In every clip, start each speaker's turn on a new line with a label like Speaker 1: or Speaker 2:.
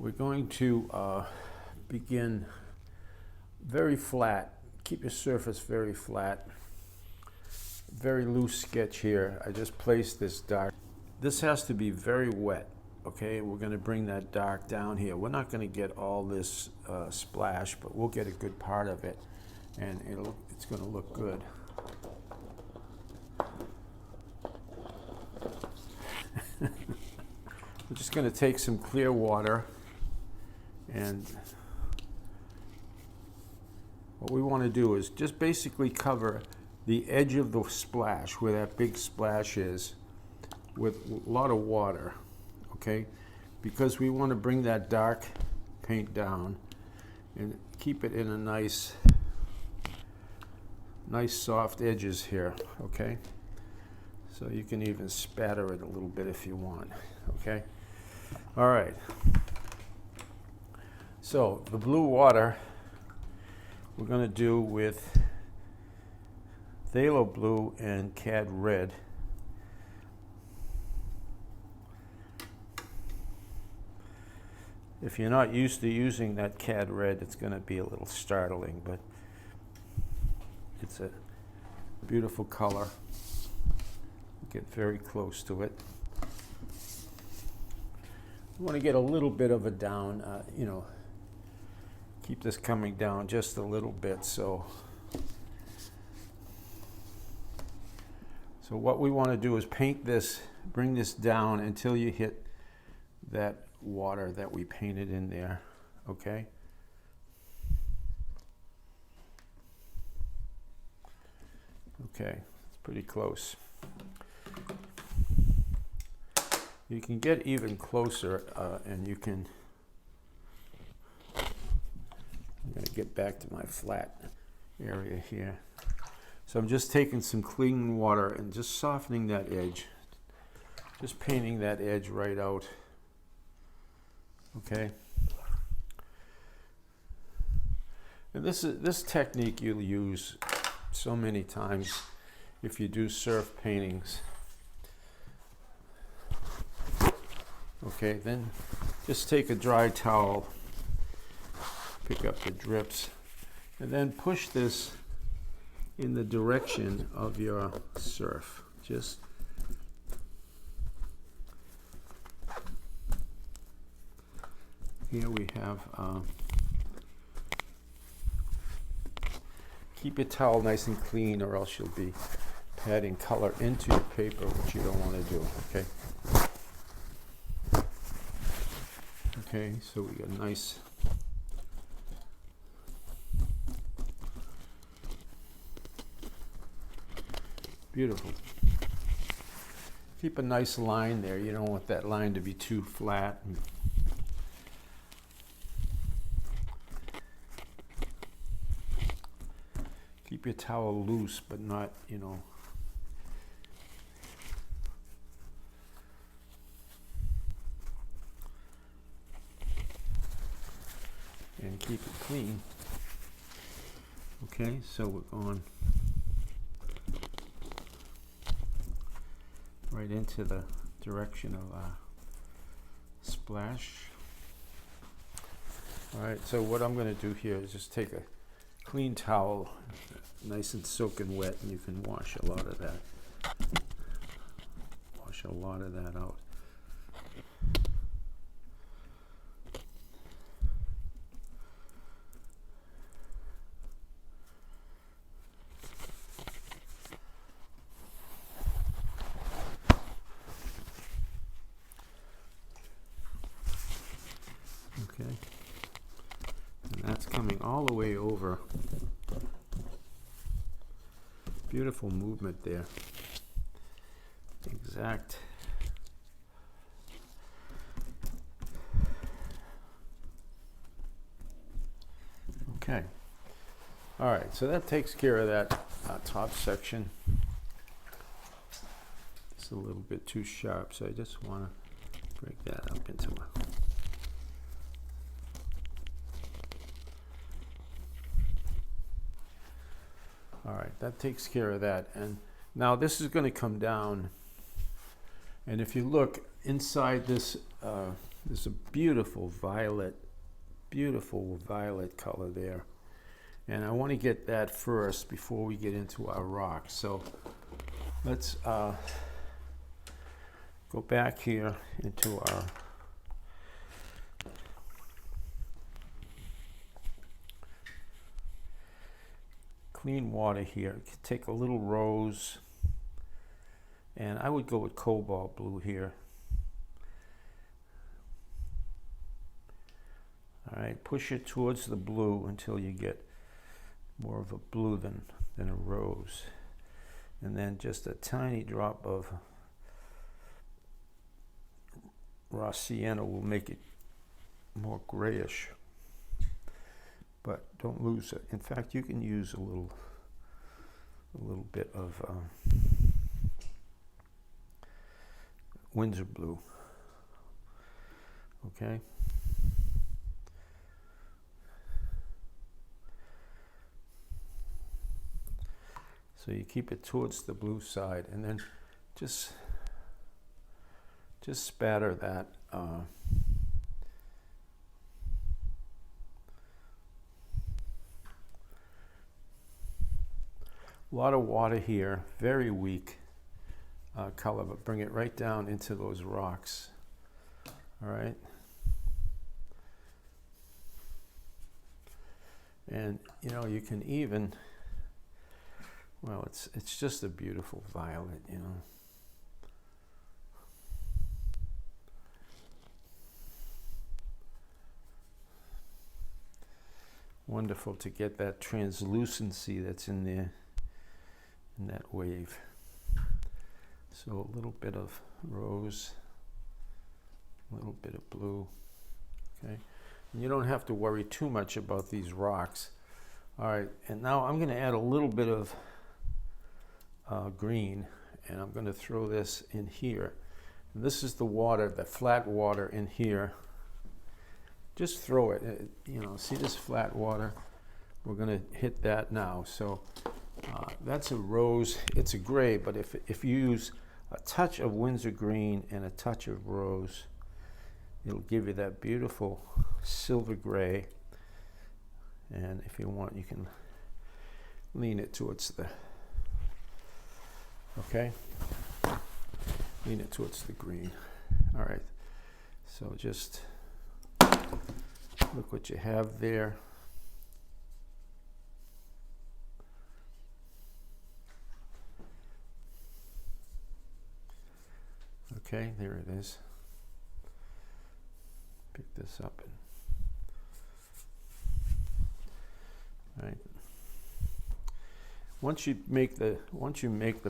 Speaker 1: We're going to begin very flat. Keep your surface very flat. Very loose sketch here. I just placed this dark. This has to be very wet, okay? We're going to bring that dark down here. We're not going to get all this splash, but we'll get a good part of it, and it's going to look good. We're just going to take some clear water, and what we want to do is just basically cover the edge of the splash, where that big splash is, with a lot of water, okay? Because we want to bring that dark paint down and keep it in a nice soft edges here, okay? So you can even spatter it a little bit if you want, okay? All right. So the blue water we're going to do with phthalo blue and cad red. If you're not used to using that cad red, it's going to be a little startling, but it's a beautiful color. Get very close to it. We want to get a little bit of a down, keep this coming down just a little bit. So what we want to do is paint this, bring this down until you hit that water that we painted in there, okay? Okay, it's pretty close. You can get even closer, and you can, I'm going to get back to my flat area here. So I'm just taking some clean water and just softening that edge, just painting that edge right out, okay? And this technique you'll use so many times if you do surf paintings. Okay, then just take a dry towel, pick up the drips, and then push this in the direction of your surf. Just here we have, keep your towel nice and clean, or else you'll be adding color into your paper, which you don't want to do, okay? Okay, so we got a nice beautiful. Keep a nice line there. You don't want that line to be too flat. Keep your towel loose, but not, and keep it clean. Okay, so we're going right into the direction of splash. All right, so what I'm going to do here is just take a clean towel, nice and soaking wet, and you can wash a lot of that. Wash a lot of that out. Okay, and that's coming all the way over. Beautiful movement there. Exact. Okay. All right, so that takes care of that top section. It's a little bit too sharp, so I just want to break that up into a all right, that takes care of that. And now this is going to come down, and if you look inside this There's a beautiful violet color there. And I want to get that first before we get into our rock. So let's go back here into our clean water here. Take a little rose, and I would go with cobalt blue here. All right, push it towards the blue until you get more of a blue than a rose. And then just a tiny drop of raw sienna will make it more grayish. But don't lose it. In fact, you can use a little bit of Windsor blue. Okay. So you keep it towards the blue side, and then just spatter that a lot of water here, very weak color, but bring it right down into those rocks. All right. And you know, you can even, well, it's just a beautiful violet, you know. Wonderful to get that translucency that's in there, in that wave. So a little bit of rose, a little bit of blue, okay? And you don't have to worry too much about these rocks. All right, and now I'm gonna add a little bit of green, and I'm going to throw this in here. And this is the water, the flat water in here. Just throw it, you know, see this flat water? We're going to hit that now. So that's a rose, it's a gray, but if you use a touch of Windsor green and a touch of rose, it'll give you that beautiful silver gray. And if you want, you can lean it towards the, okay, lean it towards the green. All right, so just look what you have there. Okay, there it is. Pick this up and, all right. Once you make the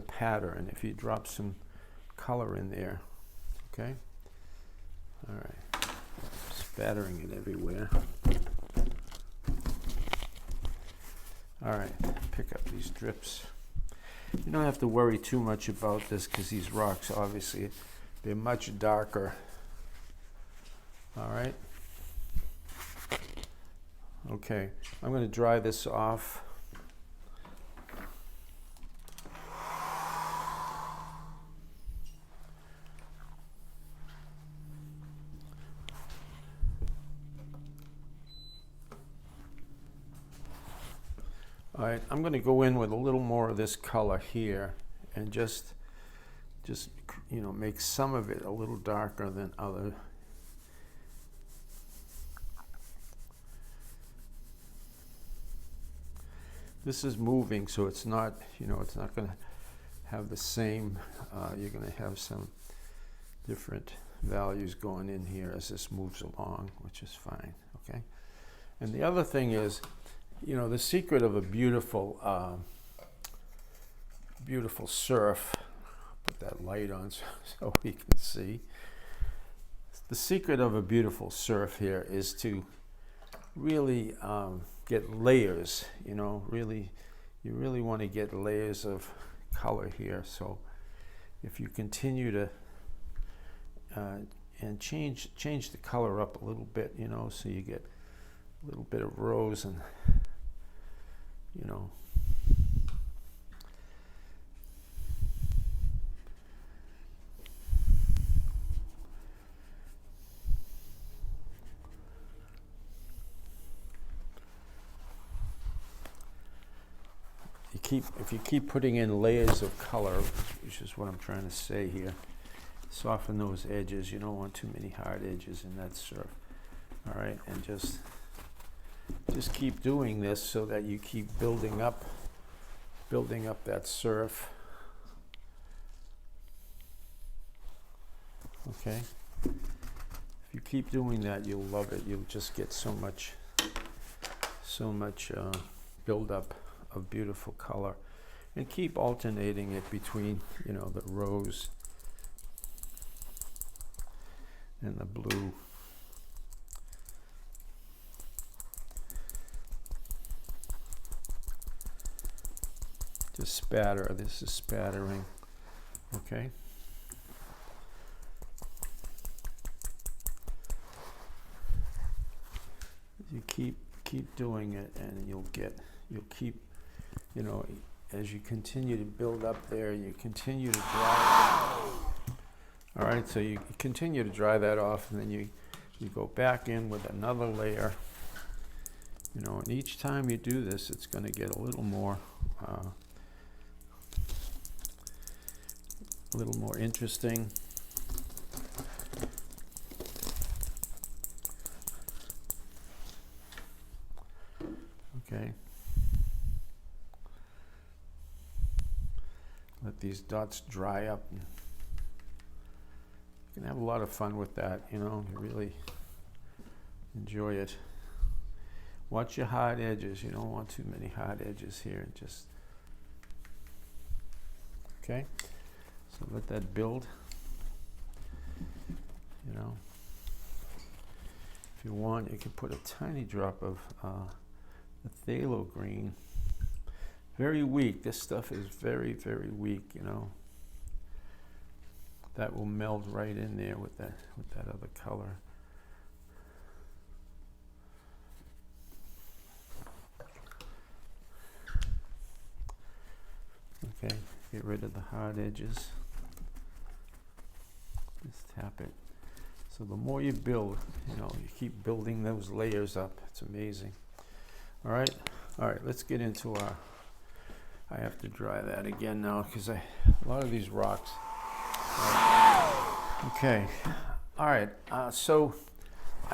Speaker 1: pattern, if you drop some color in there, okay? All right, spattering it everywhere. All right, pick up these drips. You don't have to worry too much about this because these rocks, obviously, they're much darker. All right. Okay, I'm going to dry this off. All right, I'm going to go in with a little more of this color here and just you know, make some of it a little darker than other. This is moving, so it's not, you know, it's not going to have the same, you're going to have some different values going in here as this moves along, which is fine, okay? And the other thing is, you know, the secret of a beautiful, beautiful surf, put that light on so we can see. The secret of a beautiful surf here is to really get layers, you know, you really want to get layers of color here. So if you continue to and change the color up a little bit, you know, so you get a little bit of rose and, you know, if you keep putting in layers of color, which is what I'm trying to say here, soften those edges. You don't want too many hard edges in that surf. All right, and just keep doing this so that you keep building up that surf. Okay. If you keep doing that, you'll love it. You'll just get so much buildup of beautiful color, and keep alternating it between, you know, the rose and the blue. Just spatter. This is spattering. Okay. You keep doing it, and you'll keep, you know, as you continue to build up there, you continue to dry. All right, so you continue to dry that off, and then you go back in with another layer. You know, and each time you do this, it's going to get a little more interesting. Okay. Let these dots dry up. You can have a lot of fun with that, you know, really enjoy it. Watch your hard edges. You don't want too many hard edges here. Just, okay. So let that build, you know. If you want, you can put a tiny drop of the phthalo green. Very weak. This stuff is very, very weak, you know. That will meld right in there with that other color. Okay, get rid of the hard edges. Just tap it. So the more you build, you know, you keep building those layers up. It's amazing. All right, let's get into our, I have to dry that again now because a lot of these rocks. Okay, all right, so,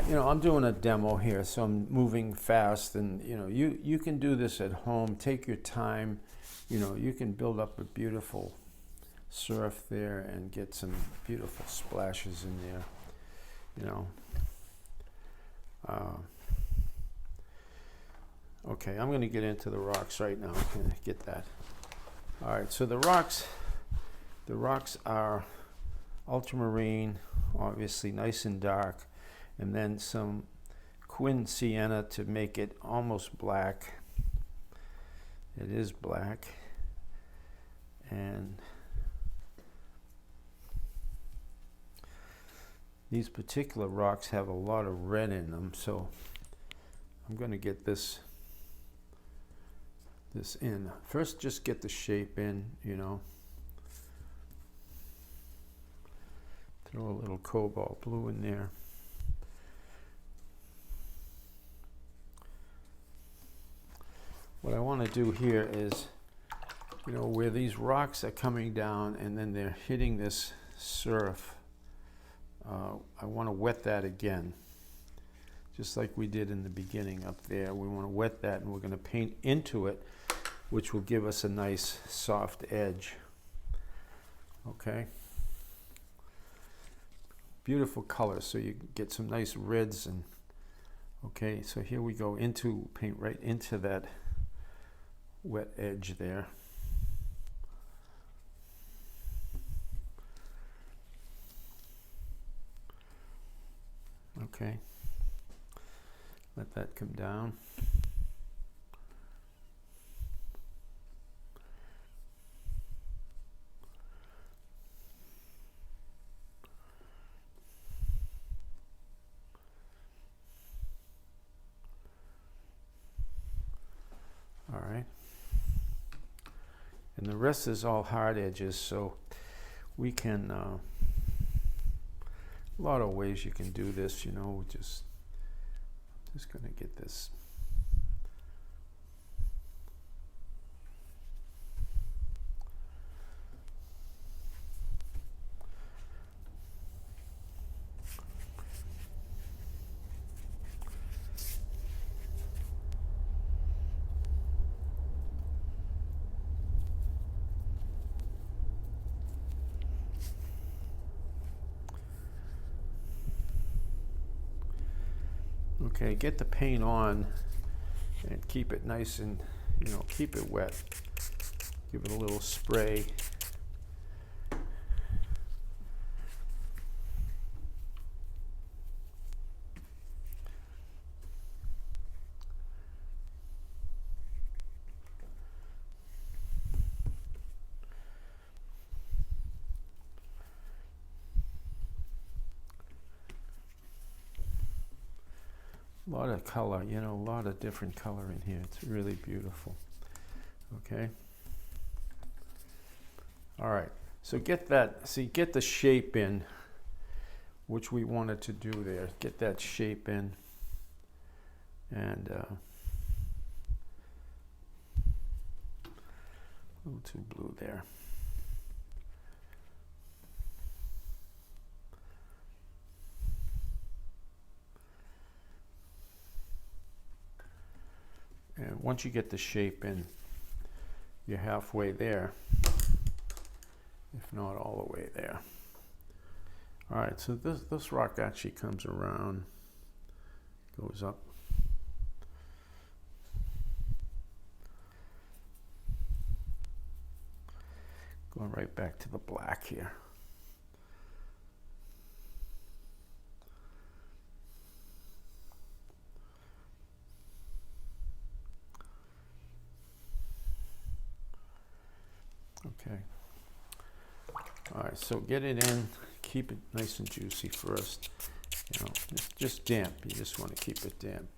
Speaker 1: you know, I'm doing a demo here, so I'm moving fast, and, you know, you can do this at home. Take your time. You know, you can build up a beautiful surf there and get some beautiful splashes in there, you know. Okay, I'm going to get into the rocks right now. I'm going to get that. All right, so the rocks are ultramarine, obviously nice and dark, and then some Quin sienna to make it almost black. It is black, and these particular rocks have a lot of red in them, so I'm going to get this in. First, just get the shape in, you know. Throw a little cobalt blue in there. What I want to do here is, you know, where these rocks are coming down and then they're hitting this surf, I want to wet that again, just like we did in the beginning up there. We want to wet that, and we're going to paint into it, which will give us a nice soft edge. Okay. Beautiful color, so you get some nice reds. And okay, so here we go into paint right into that wet edge there. Okay, let that come down. All right, and the rest is all hard edges, so we can a lot of ways you can do this, you know. Just going to get this. Okay, get the paint on and keep it nice and, keep it wet. Give it a little spray. A lot of color, a lot of different color in here. It's really beautiful. Okay. All right. So get the shape in, which we wanted to do there. Get that shape in, and a little too blue there. And once you get the shape in, you're halfway there, if not all the way there. All right, so this rock actually comes around, goes up. Going right back to the black here. Okay. All right, so get it in, keep it nice and juicy first. Just damp. You just want to keep it damp.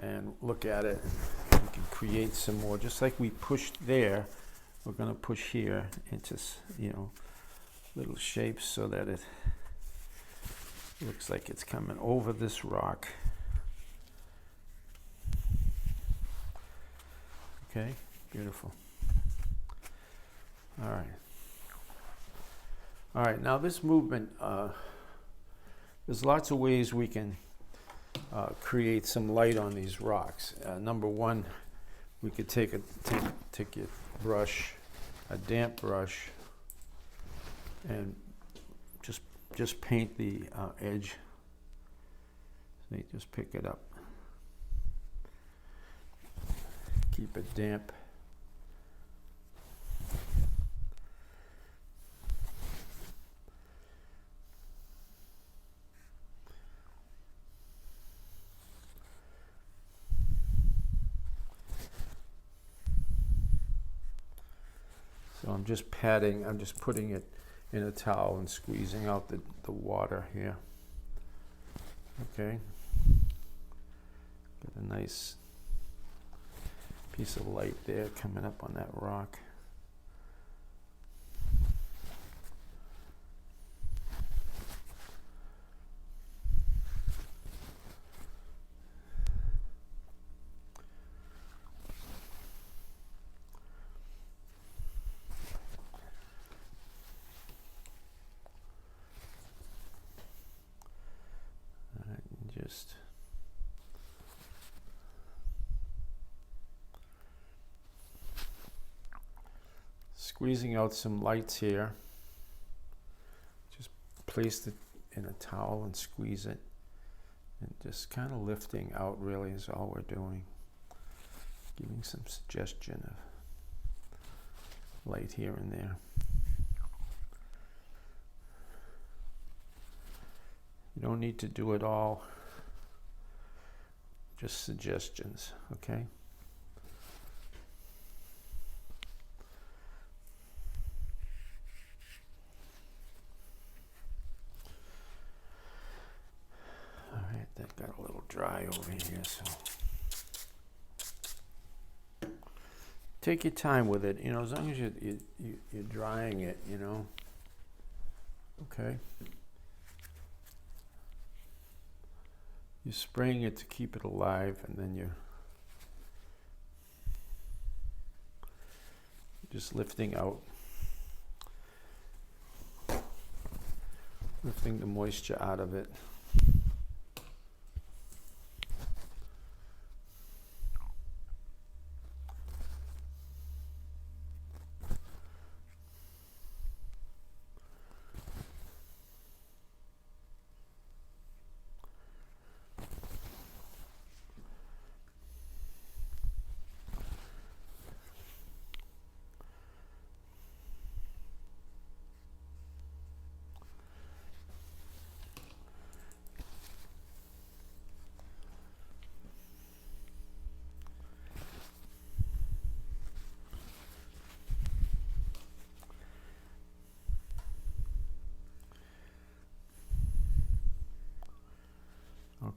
Speaker 1: And look at it. You can create some more. Just like we pushed there, we're going to push here into, little shapes so that it looks like it's coming over this rock. Okay, beautiful. All right. All right, now this movement, there's lots of ways we can create some light on these rocks. Number one, we could take a brush, a damp brush, and just paint the edge. So you just pick it up. Keep it damp. So I'm just putting it in a towel and squeezing out the water here. Okay. Got a nice piece of light there coming up on that rock. Just squeezing out some lights here. Just place it in a towel and squeeze it, and just kind of lifting out really is all we're doing. Giving some suggestion of light here and there. You don't need to do it all. Just suggestions, okay? All right, that got a little dry over here, so take your time with it, as long as you're drying it, okay? You're spraying it to keep it alive, and then you're just lifting out, lifting the moisture out of it.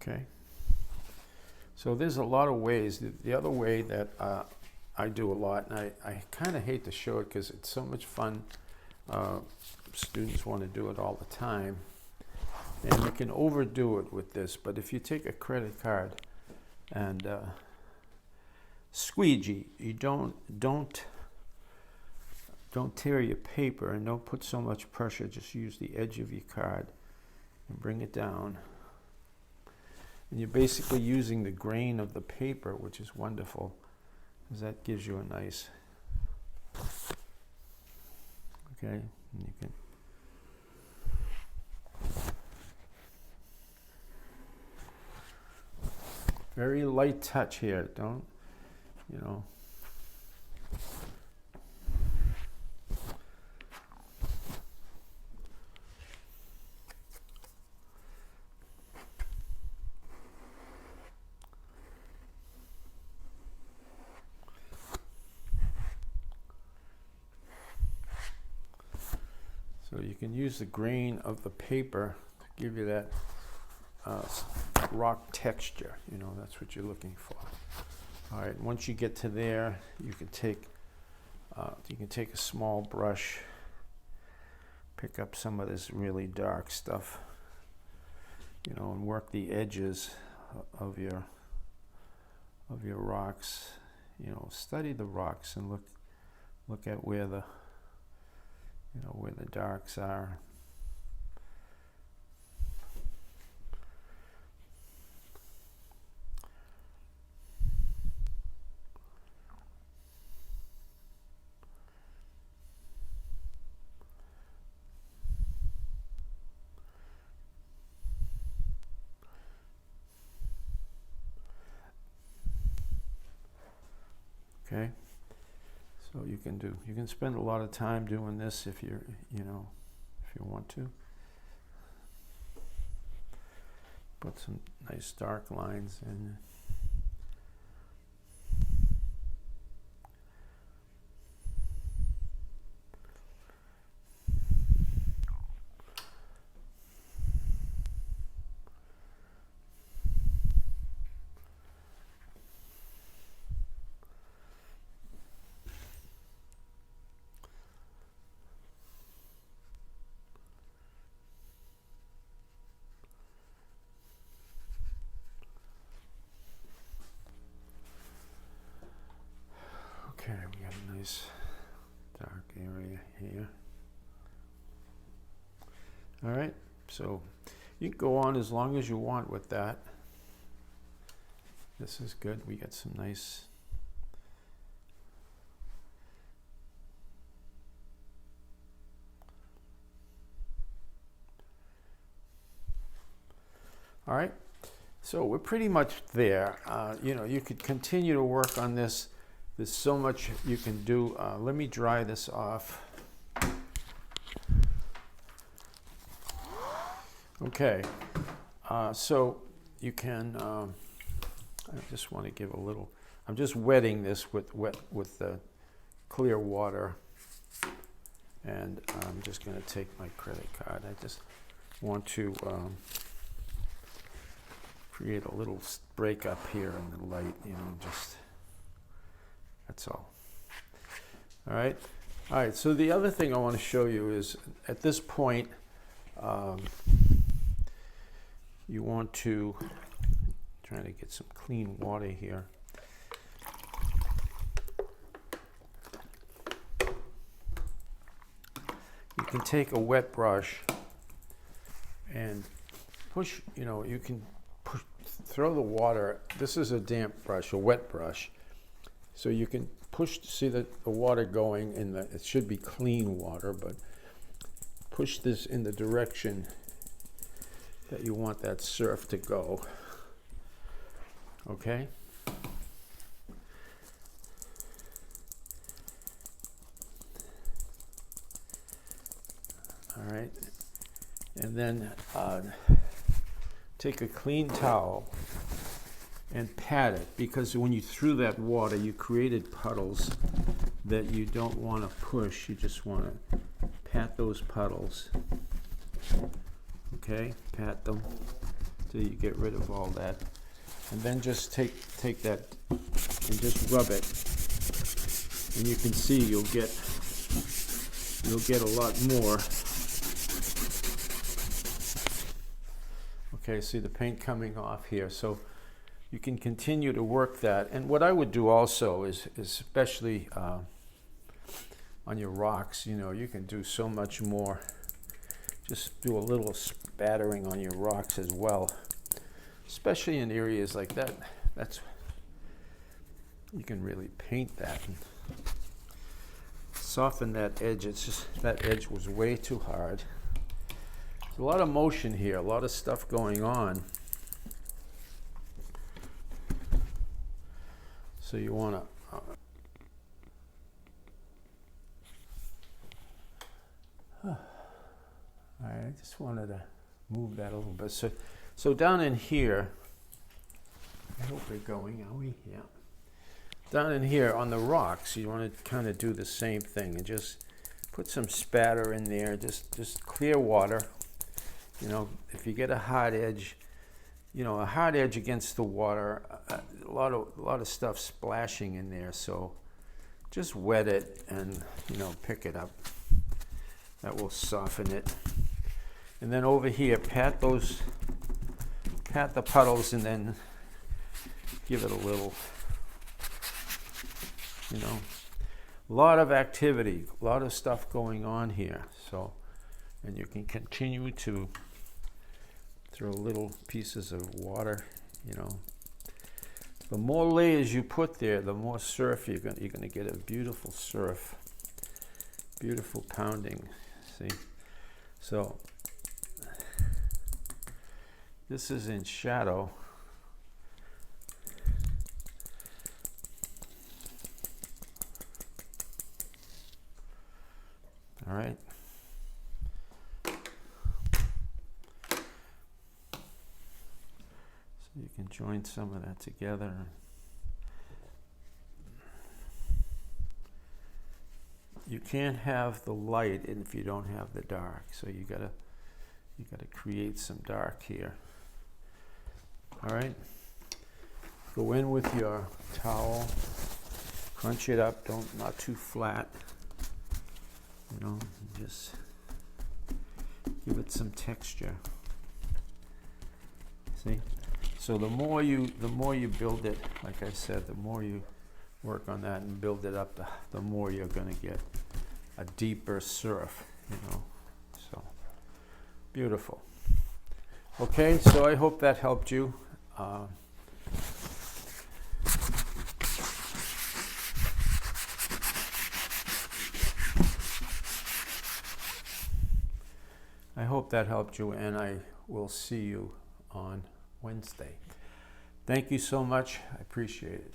Speaker 1: Okay. So there's a lot of ways. The other way that I do a lot, and I kind of hate to show it because it's so much fun. Students want to do it all the time. And you can overdo it with this, but if you take a credit card and squeegee, you don't tear your paper and don't put so much pressure. Just use the edge of your card and bring it down. And you're basically using the grain of the paper, which is wonderful, because that gives you a nice, okay, and you can, very light touch here, don't, you know. So you can use the grain of the paper to give you that rock texture, you know, that's what you're looking for. All right, once you get to there, you can take a small brush, pick up some of this really dark stuff, you know, and work the edges of your rocks. You know, study the rocks and look at where the, you know, where the darks are. Okay. So you can spend a lot of time doing this if you're, you know, if you want to. Put some nice dark lines in. Okay, we got a nice dark area here. All right, so you can go on as long as you want with that. This is good. We got some nice all right, so we're pretty much there. You know, you could continue to work on this. There's so much you can do. Let me dry this off. Okay, so you can, I just want to give a little, I'm just wetting this with the clear water. And I'm just going to take my credit card. I just want to create a little break up here in the light, you know, just, that's all. All right. All right. So the other thing I want to show you is at this point, you want to, trying to get some clean water here. You can take a wet brush and push, you know, you can push, throw the water. This is a damp brush, a wet brush. So you can push, see the water going in the, it should be clean water, but push this in the direction that you want that surf to go. Okay? All right. And then take a clean towel and pat it, because when you threw that water, you created puddles that you don't want to push. You just want to pat those puddles. Okay, pat them so you get rid of all that. And then just take that and just rub it. And you can see you'll get a lot more. Okay, see the paint coming off here. So you can continue to work that. And what I would do also is especially on your rocks, you know, you can do so much more. Just do a little spattering on your rocks as well, especially in areas like that. That's, you can really paint that and soften that edge. It's just, that edge was way too hard. There's a lot of motion here, a lot of stuff going on. So you want to all right, I just wanted to move that a little bit. So down in here, I hope we're going, are we? Yeah. Down in here on the rocks, you want to kind of do the same thing and just put some spatter in there, just clear water. You know, if you get a hard edge, you know, a hard edge against the water, a lot of stuff splashing in there. So just wet it and, you know, pick it up. That will soften it. And then over here, pat the puddles and then give it a little, you know, a lot of activity, a lot of stuff going on here. So, and you can continue to throw little pieces of water, you know. The more layers you put there, the more surf you're going to get a beautiful surf, beautiful pounding. See, so this is in shadow. All right. So you can join some of that together. You can't have the light if you don't have the dark. So you gotta create some dark here. All right. Go in with your towel, crunch it up. Not too flat. You know, just give it some texture. See? So the more you build it, like I said, the more you work on that and build it up, the more you're going to get a deeper surf, you know. So beautiful. Okay, so I hope that helped you. I hope that helped you, and I will see you on Wednesday. Thank you so much. I appreciate it.